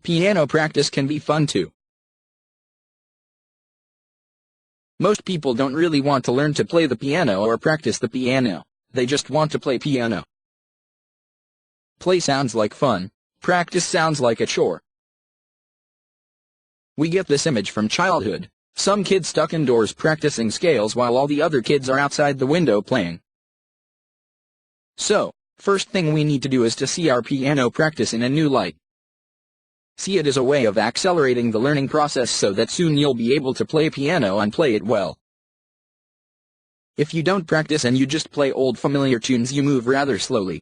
Piano practice can be fun too. Most people don't really want to learn to play the piano or practice the piano, they just want to play piano. Play sounds like fun, practice sounds like a chore. We get this image from childhood, some kids stuck indoors practicing scales while all the other kids are outside the window playing. So, first thing we need to do is to see our piano practice in a new light. See it as a way of accelerating the learning process so that soon you'll be able to play piano and play it well. If you don't practice and you just play old familiar tunes, you move rather slowly.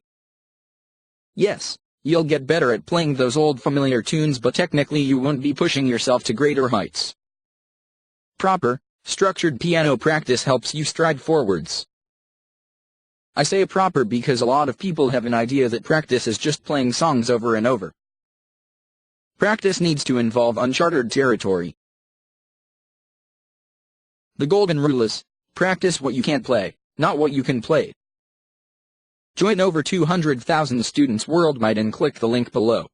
Yes, you'll get better at playing those old familiar tunes, but technically you won't be pushing yourself to greater heights. Proper, structured piano practice helps you stride forwards. I say proper because a lot of people have an idea that practice is just playing songs over and over. Practice needs to involve uncharted territory. The golden rule is, practice what you can't play, not what you can play. Join over 200,000 students worldwide and click the link below.